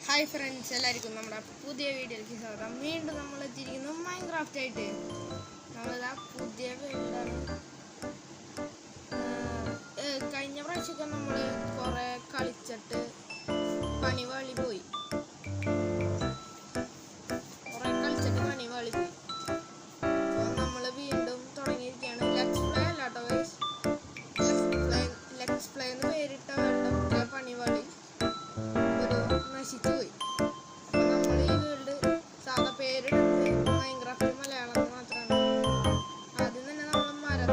Hi friends, എല്ലാവർക്കും നമ്മുടെ പുതിയ വീഡിയോയിലേക്ക് സ്വാഗതം. വീണ്ടും നമ്മൾ എത്തിയിരിക്കുന്നു മൈൻക്രാഫ്റ്റ് ആയിട്ട്. നമ്മളിതാ പുതിയ വീടാണ്. കഴിഞ്ഞ പ്രാവശ്യമൊക്കെ നമ്മൾ കുറേ കളിച്ചിട്ട് പണിവാളി പോയി. അപ്പോൾ നമ്മൾ വീണ്ടും തുടങ്ങിയിരിക്കുകയാണ്. ലെറ്റ്സ് പ്ലേ അല്ല കേട്ടോ ഗൈസ്, ലെറ്റ്സ് പ്ലേ എന്ന് പേരിട്ട വേണ്ട പണിവാളി നശിച്ചു പോയി. അപ്പോൾ നമ്മൾ ഈ വേൾഡ് സാധാ പേരിടുന്നത് മൈൻക്രാഫ്റ്റ് മലയാളം മാത്രമാണ്. ആദ്യം തന്നെ നമ്മൾ മരം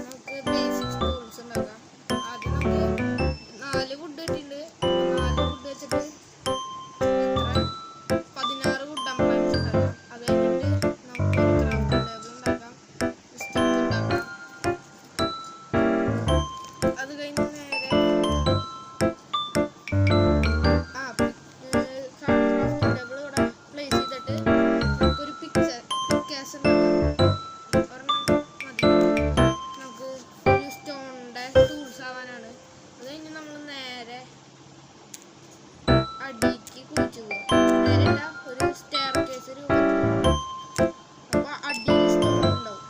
നമുക്ക് ബേസിക് ടൂൾസ് ഉണ്ടാക്കാം. ആദ്യം നമുക്ക് 4 വുഡ് കിട്ടിയിട്ടുണ്ട്. 4 വുഡ് വെച്ചിട്ട് 16 വുഡ് നമ്മൾ ഉണ്ടാക്കാം. അത് കഴിഞ്ഞിട്ട് നമുക്ക് ഒരു ക്രാഫ്റ്റ് ടേബിൾ ഉണ്ടാക്കാം, സ്റ്റിക്ക് ഉണ്ടാക്കാം. അത് കഴിഞ്ഞ് നേരെ അടിക്ക് കുഴിച്ചു പോകും. നേരെയല്ല, ഒരു സ്റ്റെയർ കേസ് രൂപത്തിൽ. അപ്പോൾ അടിയിൽ സ്റ്റോൺ ഉണ്ടാവും.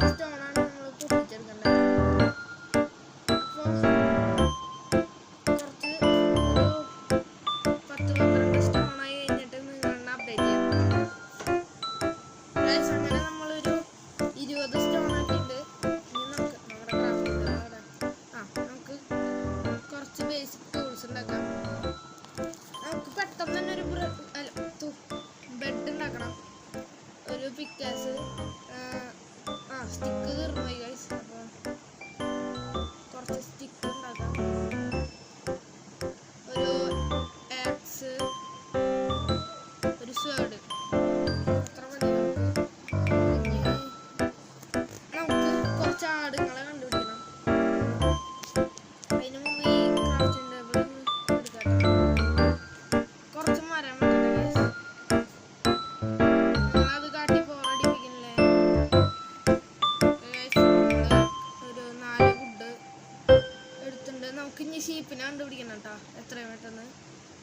ആ സ്റ്റോണാണ് നമ്മൾ പൊട്ടിച്ചെടുക്കേണ്ടത്. അപ്പോൾ കുറച്ച് ഒരു 10-12 സ്റ്റോണായി കഴിഞ്ഞിട്ട് നിങ്ങളെ അപ്ഡേറ്റ് ചെയ്യാം. അങ്ങനെ നമ്മളൊരു 20 സ്റ്റോണാക്കിയിട്ട് നമ്മുടെ ക്രാഫ്റ്റ് നമുക്ക് കുറച്ച് ബേസിക് ടൂൾസ് ഉണ്ടാക്കാം. നമുക്ക് പെട്ടെന്ന് തന്നെ ഒരു ബെഡ് ഉണ്ടാക്കണം. ഒരു പിക്കാസ് സ്റ്റിക്ക് തീർന്നുപോയി ഗൈസ്. അപ്പോൾ കുറച്ച് സ്റ്റിക്ക് ഉണ്ടാക്കാം. ഒരു ആക്സ്, ഒരു സ്വേർഡ്, അത്ര മതി. നമുക്ക് കുറച്ച് ആടുകളെ കണ്ടുപിടിക്കണം. അതിന് മുമ്പ് ഈ ക്രാഫ്റ്റിംഗ് ടേബിൾ എടുക്കാം. കുറച്ച് മരം നിങ്ങളത് കാട്ടി പോറടിപ്പിക്കണില്ലേ. ഒരു 4 വുഡ് എടുത്തിട്ടുണ്ട്. നമുക്ക് ഇനി ഷീപ്പിനെ കണ്ടുപിടിക്കണം കേട്ടോ, എത്രയും പെട്ടെന്ന്.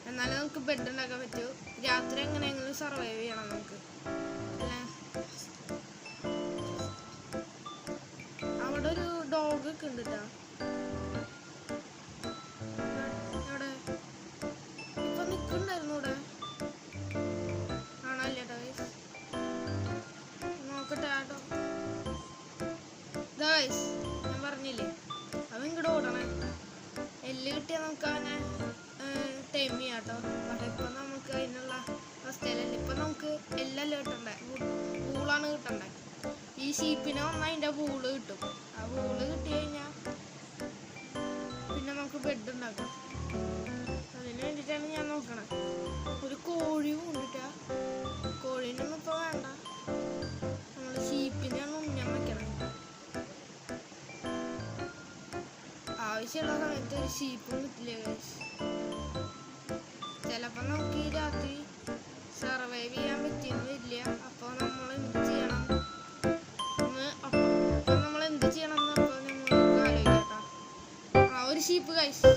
എന്നാലും നമുക്ക് ബെഡ് ഉണ്ടാക്കാൻ പറ്റൂ. രാത്രി എങ്ങനെയെങ്കിലും സർവൈവ് ചെയ്യണം നമുക്ക്. അവിടെ ഒരു ഡോഗ് ഒക്കെ ഉണ്ട് കേട്ടോ. അവിടെ ഇപ്പൊ നിൽക്കുന്നുണ്ടായിരുന്നു. ഇവിടെ കാണാനില്ല കേട്ടോ. നോക്കട്ടെ കേട്ടോ ഗൈസ്, ഞാൻ പറഞ്ഞില്ലേ അവൻ ഇങ്ങോട്ട് ഓടണേ. എല്ല് കിട്ടിയാൽ നമുക്ക് അവനെ ടൈം ചെയ്യാം കേട്ടോ. പക്ഷെ ഇപ്പം നമുക്ക് അതിനുള്ള അവസ്ഥയിലല്ല. ഇപ്പം നമുക്ക് എല്ലാം കിട്ടണ്ടേ, വൂളാണ് കിട്ടണ്ടേ. ഈ ഷീപ്പിനെ വന്നാൽ അതിൻ്റെ വൂള് കിട്ടും. ആ വൂള് കിട്ടി കഴിഞ്ഞാൽ പിന്നെ നമുക്ക് ബെഡ് ഉണ്ടാക്കാം. അതിന് വേണ്ടിയിട്ടാണ് ഞാൻ നോക്കണത്. ഒരു കോഴി കൊണ്ടിട്ടാ. കോഴീനൊന്നും ഇപ്പോൾ വേണ്ട, നമ്മൾ ഷീപ്പിനെയാണ് ഉണ്ണാൻ വെക്കണം. ആവശ്യമുള്ള സമയത്ത് ഒരു ഷീപ്പും കിട്ടില്ല ഗൈസ്. ചിലപ്പോൾ നമുക്ക് ഈ രാത്രി സർവൈവ് ചെയ്യാൻ പറ്റിയെന്ന് വരില്ല. അപ്പോൾ നമ്മൾ എന്ത് ചെയ്യണം ഒരു ഷീപ്പ് ഗൈസ്.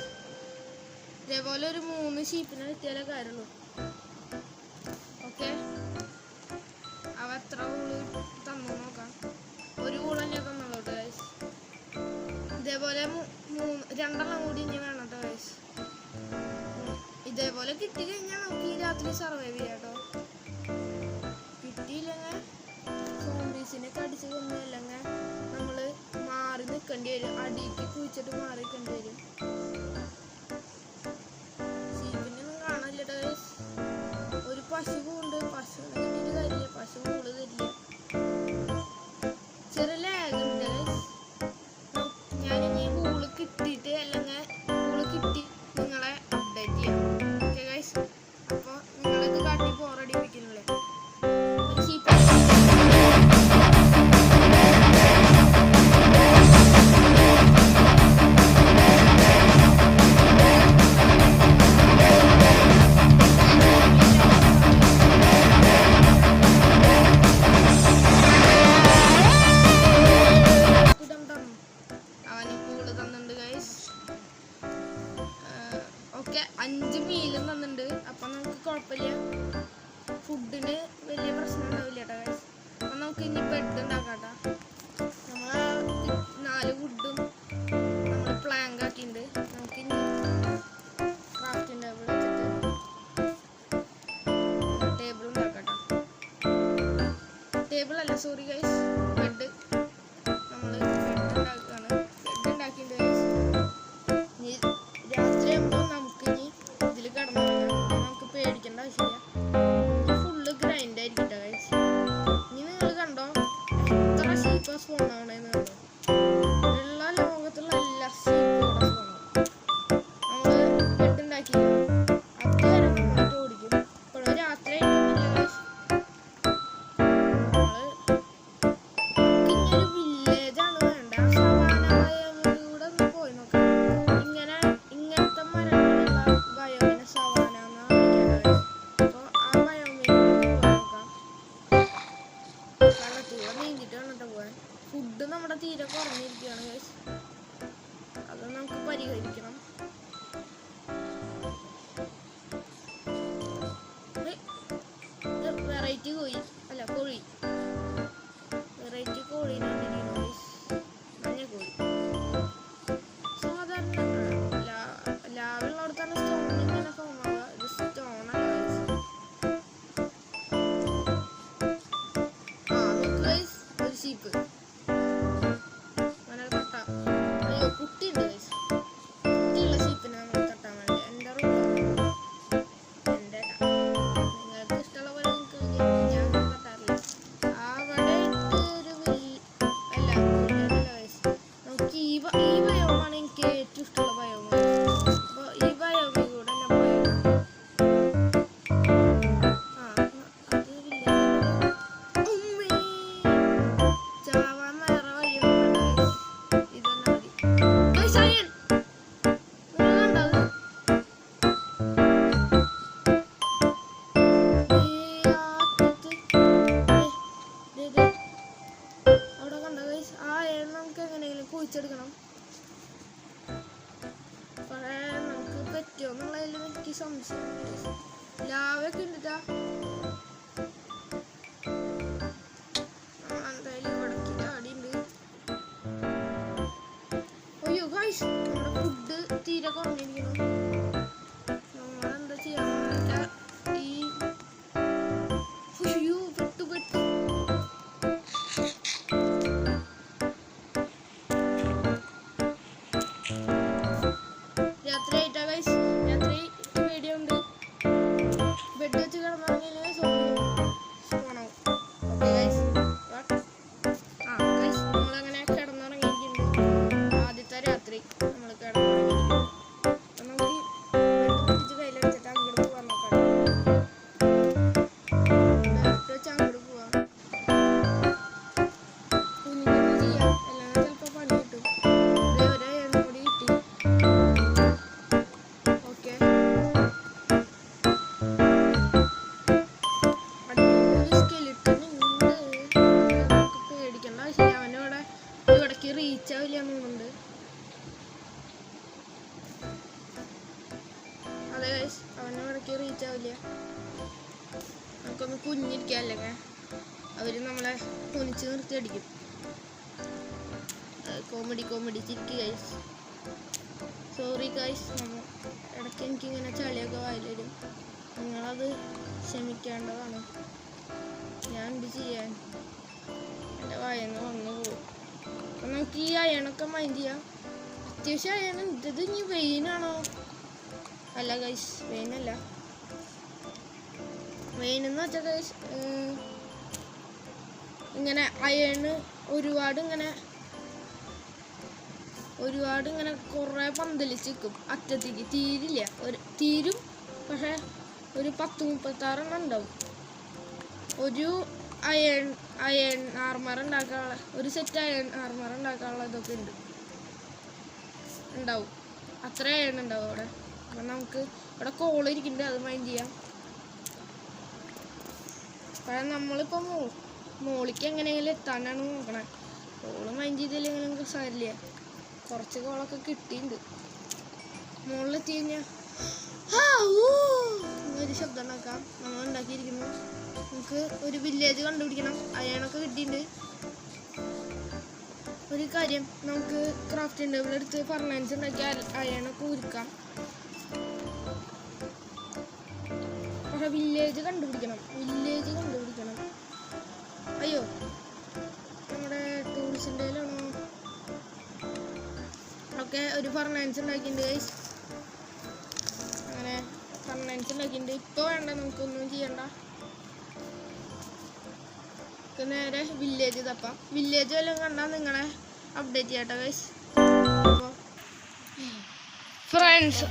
ഇതേപോലെ ഒരു 3 ഷീപ്പിനെ കിട്ടിയാലേ കാര്യമുള്ളൂ. ഓക്കെ, അവ എത്ര ഊള് തന്നു നോക്കാം. ഒരു ഊളന്നെ തന്നുള്ളൂ ഗൈസ്. ഇതേപോലെ 2 കൂടി ഇനി വേണം കേട്ടോ ഗൈസ്. ഇതേപോലെ കിട്ടിക്കഴിഞ്ഞാൽ നമുക്ക് ഈ രാത്രി സർവൈവ് ചെയ്യാം കേട്ടോ. കിട്ടിയില്ലെങ്കിൽ സോംബീസിനെ കടിച്ച് കൊന്നില്ലെങ്കിൽ നമ്മൾ മാറി നിൽക്കേണ്ടി വരും. അടിക്ക് കുഴിച്ചിട്ട് മാറി നിൽക്കേണ്ടി വരും. ഷീപ്പിനൊന്നും കാണാനില്ല ഗൈസ്. ഒരു പശുവുണ്ട്. പശു കിട്ടിയിട്ട് തരില്ല. പശു കൂട് തരില്ല. ചെറിയ ലാഗ് ഉണ്ട് ഗൈസ്. ഞാനിനി കൂള് കിട്ടിയിട്ട് അല്ലെങ്കിൽ കൂള് കിട്ടി നിങ്ങളെ അപ്ഡേറ്റ് ചെയ്യാം. ഓക്കെ ഗൈസ്, അപ്പോൾ നിങ്ങളിത് കാട്ടി പോറടിപ്പിക്കുന്നില്ലേ. ഷീപ്പ് നമുക്ക് 5 മീലും തന്നിട്ടുണ്ട്. അപ്പം നമുക്ക് കുഴപ്പമില്ല, ഫുഡിന് വലിയ പ്രശ്നം ഉണ്ടാവില്ല കേട്ടോ ഗൈസ്. അപ്പം നമുക്ക് ഇനി ബെഡ് ഉണ്ടാക്കാം കേട്ടോ. നമ്മൾ 4 വുഡും നമ്മൾ പ്ലാങ്ക് ആക്കിയിട്ടുണ്ട്. നമുക്ക് ഇനി ക്രാഫ്റ്റിംഗ് ടേബിൾ വെച്ചിട്ട് ടേബിൾ ഉണ്ടാക്കാം കേട്ടോ. ടേബിൾ അല്ല, സോറി ഗൈസ്, ബെഡ്. നമ്മൾ ബെഡ് ഉണ്ടാക്കുകയാണ്. ബെഡ് ഉണ്ടാക്കിയിട്ടുണ്ട് ഗൈസ്. ഇനി രാത്രി ആകുമ്പോൾ നമുക്ക് ഇനി ഇതിൽ കിടന്നു നമുക്ക് പേടിക്കേണ്ട ആവശ്യമില്ല. ഇത് ഫുള്ള് ഗ്രൈൻഡ് ആയിരിക്കും കേട്ടോ ഗൈസ്. ഇനി നിങ്ങൾ കണ്ടോ എത്ര ഷീപ്പ് സ്പോൺ ആവണേന്ന് കണ്ടോ. ഉള്ള ലോകത്തുള്ള എല്ലാ ഷീപ്പും സ്പോൺ ആവും. നമ്മൾ ബെഡ് ഉണ്ടാക്കി അതുവരെ നന്നായിട്ട് ഓടിക്കും. ഇപ്പോഴും രാത്രി ആയിട്ടൊന്നുമില്ല ഗൈസ്. ഇങ്ങനൊരു വില്ലേജാണ് വേണ്ട. സവാനയിലൂടെ ഒന്ന് പോയി നോക്കാം. ഇങ്ങനത്തെ മരങ്ങളുള്ള ബയോമിനെ സവാന എന്നാണ് വിളിക്കുന്നത്. അപ്പോൾ ആ ബയോമിലൂടെ പോയി നോക്കാം. വെള്ളത്തിലൂടെ നീന്തിട്ട് വന്നിട്ട് പോകാൻ. ഫുഡ് നമ്മുടെ തീരെ കുറഞ്ഞിരിക്കുകയാണ് ഗൈസ്. അത് നമുക്ക് പരിഹരിക്കണം. വെറൈറ്റി കോഴി അല്ല കോഴി, വെറൈറ്റി കോഴീനാണ് ഗൈസ്. മഞ്ഞ കോഴി. സാധാരണ ലാവുള്ളടത്താണ് സ്റ്റോൺ ഇങ്ങനെ ഫോം ആവുക. ഇത് സ്റ്റോണല്ല ഗൈസ്. നോക്ക് ഗൈസ്, ഒരു ഷീപ്പ് അങ്ങനെ തട്ടാം. അയ്യോ കുട്ടിയുണ്ട് ഗൈസ്. കുട്ടിയുള്ള ഷീപ്പിനെ നമ്മൾ തട്ടാൻ വേണ്ടി എൻ്റെ റൂമിലാണ്. എൻ്റെ നിങ്ങൾക്ക് ഇഷ്ടമുള്ള പോലെ നിങ്ങൾക്ക് ഞാൻ തട്ടാറില്ല. അവിടെ ഒരു അല്ല ഗൈസ്. നമുക്ക് ഈ ബയോമാണ് എനിക്ക് ഏറ്റവും ഇഷ്ടമുള്ള ബയോമ. അപ്പോൾ ഈ ബയോമിൽ കൂടെ ഞാൻ പോയത് അത് ചാവാൻ വേറെ വഴിയൊന്നും ഇതന്നെ മതി. അയ്യൻ നിങ്ങൾ കണ്ടോ അത്? അവിടെ കണ്ടോ ഗൈസ്? ആ അയൺ നമുക്ക് എങ്ങനെയെങ്കിലും കുഴിച്ചെടുക്കണം. പക്ഷേ നമുക്ക് പറ്റുമോ എന്നുള്ളതിൽ എനിക്ക് സംശയം. ലാവൊക്കെ ഉണ്ടിട്ടാ. എന്തായാലും ഇവിടേക്ക് ചാടിയുണ്ട്. അയ്യോ ഗൈസ്, നമ്മുടെ ഫുഡ് തീരെ കുറഞ്ഞിരിക്കുന്നു. നമ്മളെന്താ ചെയ്യാന്ന് വെച്ചാൽ അയ്യോ പെട്ടു. രാത്രി ആയിട്ടാ ഗൈസ്. രാത്രി പേടിയോ ഉണ്ട്. ബെഡ് വെച്ച് കിടന്നുറങ്ങിയാൽ പോണാവും. Okay guys. ഗൈസ് നമ്മളങ്ങനെ കിടന്നുറങ്ങിയിരിക്കുന്നുണ്ട്. ആദ്യത്തെ രാത്രി നമ്മൾ കിടന്നുറങ്ങിയിരിക്കുന്നു. അപ്പം നമുക്ക് ബെഡ് പിടിച്ച് കയ്യിൽ വെച്ചിട്ട് അങ്ങോട്ട് പോകാൻ നോക്കാം. ഡയറക്റ്റ് വെച്ച് അങ്ങോട്ട് പോവാം. കുഞ്ഞിങ്ങനെ ചെയ്യാം, എല്ലാം ചിലപ്പോൾ പണി കിട്ടും. ഒരേ എണ്ണം കൂടി കിട്ടി. ഓക്കെ, അടിപൊളി സ്കെലിട്ടൺ ഉണ്ട്. നമുക്ക് പേടിക്കേണ്ട ആവശ്യമില്ല. ഇവിടേക്ക് റീച്ച് ആവില്ല എന്നുണ്ട്. അതെ ഗൈസ്, ഇവിടേക്ക് റീച്ച് ആവില്ല. നമുക്കൊന്ന് കുഞ്ഞിരിക്കാം, അല്ലെങ്കിൽ അവർ നമ്മളെ കുനിച്ച് നിർത്തി അടിക്കും. കോമഡി ചിരിക്ക് ഗൈസ്. സോറി ഗൈസ്, ഇടയ്ക്ക് എനിക്കിങ്ങനെ ചളിയൊക്കെ വായിൽ വരും. നിങ്ങളത് ക്ഷമിക്കേണ്ടതാണ്. ഞാൻ എന്ത് ചെയ്യാൻ, എൻ്റെ വായന്ന് വന്നു പോകും. അപ്പം നമുക്ക് ഈ അയണൊക്കെ മൈൻഡ് ചെയ്യാം. അത്യാവശ്യം അയണ്. ഇത് ഇനി വെയിനാണോ? അല്ല ഗൈസ്, വെയിനല്ല. വെയിനെന്ന് വെച്ചാൽ ഗൈസ് ഇങ്ങനെ അയണ് ഒരുപാട് ഇങ്ങനെ കുറേ പന്തലിച്ച് നിൽക്കും. അറ്റത്തേക്ക് തീരില്ല. തീരും, പക്ഷേ ഒരു 10-36 ഉണ്ടാവും. ഒരു അയൺ ആർമർ ഉണ്ടാക്കാനുള്ള ഒരു സെറ്റ് അയൺ ആർമർ ഉണ്ടാക്കാനുള്ള ഇതൊക്കെ ഉണ്ടാവും. അത്ര അയൺ ഉണ്ടാവും അവിടെ. അപ്പം നമുക്ക് ഇവിടെ കോളിരിക്കുന്നുണ്ട്, അത് മൈൻഡ് ചെയ്യാം. കാരണം നമ്മളിപ്പോൾ മോളിക്ക് എങ്ങനെയെങ്കിലും എത്താനാണ് നോക്കണേ. കോള് മൈൻഡ് ചെയ്തില്ലെങ്കിൽ നമുക്ക് സാരില്ല. കുറച്ച് കോളൊക്കെ കിട്ടിയിട്ടുണ്ട്. മുകളിലെത്തി കഴിഞ്ഞാൽ ഒരു ശബ്ദം ഉണ്ടാക്കാം. നമ്മൾ ഉണ്ടാക്കിയിരിക്കുന്നു. നമുക്ക് ഒരു വില്ലേജ് കണ്ടുപിടിക്കണം. അയണൊക്കെ കിട്ടിയിട്ടുണ്ട്. ഒരു കാര്യം, നമുക്ക് ക്രാഫ്റ്റിംഗ് ടേബിൾ എടുത്ത് ഫർണൈൻസ് ഉണ്ടാക്കി അയണൊക്കെ ഉരുക്കാം. പക്ഷെ വില്ലേജ് കണ്ടുപിടിക്കണം. അയ്യോ, നമ്മുടെ ടൂൾസിൻ്റെ ആണോ? ഓക്കെ, ഒരു ഫർണൈൻസ് ഉണ്ടാക്കിയിട്ടുണ്ട് ഗൈസ്. അങ്ങനെ ഫർണൈൻസ് ഉണ്ടാക്കിയിട്ടുണ്ട്. ഇപ്പോൾ വേണ്ട, നമുക്കൊന്നും ചെയ്യണ്ട. നേരെ വില്ലേജ് തപ്പാം. വില്ലേജ് വല്ലതും കണ്ടാൽ നിങ്ങളെ അപ്ഡേറ്റ് ചെയ്യട്ടെ ഗൈസ്. അപ്പോൾ ഫ്രണ്ട്സ്,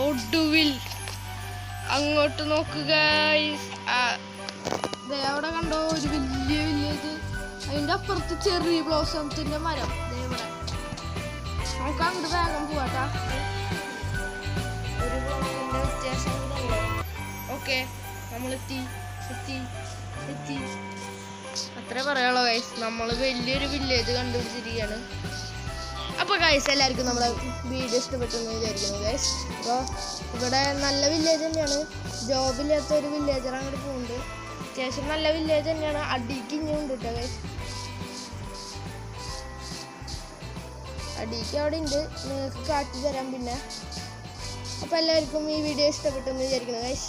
ഒടുവിൽ അങ്ങോട്ട് നോക്കുക ഗൈസ്. അവിടെ കണ്ടോ ഒരു വലിയ വില്ലേജ്. അതിൻ്റെ അപ്പുറത്ത് ചെറി ബ്ലോസംസിൻ്റെ മരം. ഇവിടെ നമുക്ക് അങ്ങോട്ട് വേഗം പോവാട്ടാ. ഒരു ബ്ലോക്കിൻ്റെ വ്യത്യാസം. ഓക്കെ, നമ്മളെത്തി. അത്രേ പറയാനുള്ളൂ ഗൈസ്. നമ്മൾ വലിയൊരു വില്ലേജ് കണ്ടുപിടിച്ചിരിക്കുകയാണ്. അപ്പോൾ ഗൈസ്, എല്ലാവർക്കും നമ്മുടെ വീഡിയോ ഇഷ്ടപ്പെട്ടെന്ന് വിചാരിക്കുന്നു ഗൈസ്. അപ്പോൾ ഇവിടെ നല്ല വില്ലേജ് തന്നെയാണ്. ജോബില്ലാത്ത ഒരു വില്ലേജർ അങ്ങോട്ട് പോകുന്നുണ്ട്. അത്യാവശ്യം നല്ല വില്ലേജ് തന്നെയാണ്. അടിക്ക് ഇനിയും ഉണ്ട് കേട്ടോ ഗൈസ്. അടിക്ക് അവിടെ ഉണ്ട്, നിങ്ങൾക്ക് കാട്ടി തരാം പിന്നെ. അപ്പോൾ എല്ലാവർക്കും ഈ വീഡിയോ ഇഷ്ടപ്പെട്ടെന്ന് വിചാരിക്കുന്നു ഗൈസ്.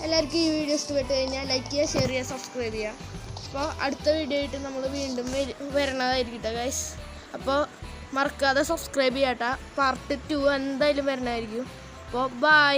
എല്ലാവർക്കും ഈ വീഡിയോ ഇഷ്ടപ്പെട്ട് കഴിഞ്ഞാൽ ലൈക്ക് ചെയ്യുക, ഷെയർ ചെയ്യുക, സബ്സ്ക്രൈബ് ചെയ്യുക. അപ്പോൾ അടുത്ത വീഡിയോ ആയിട്ട് നമ്മൾ വീണ്ടും വരണതായിരിക്കട്ടെ ഗൈസ്. അപ്പോൾ മറക്കാതെ സബ്സ്ക്രൈബ് ചെയ്യാട്ടോ. പാർട്ട് 2 എന്തായാലും വരണമായിരിക്കും. അപ്പോൾ ബൈ.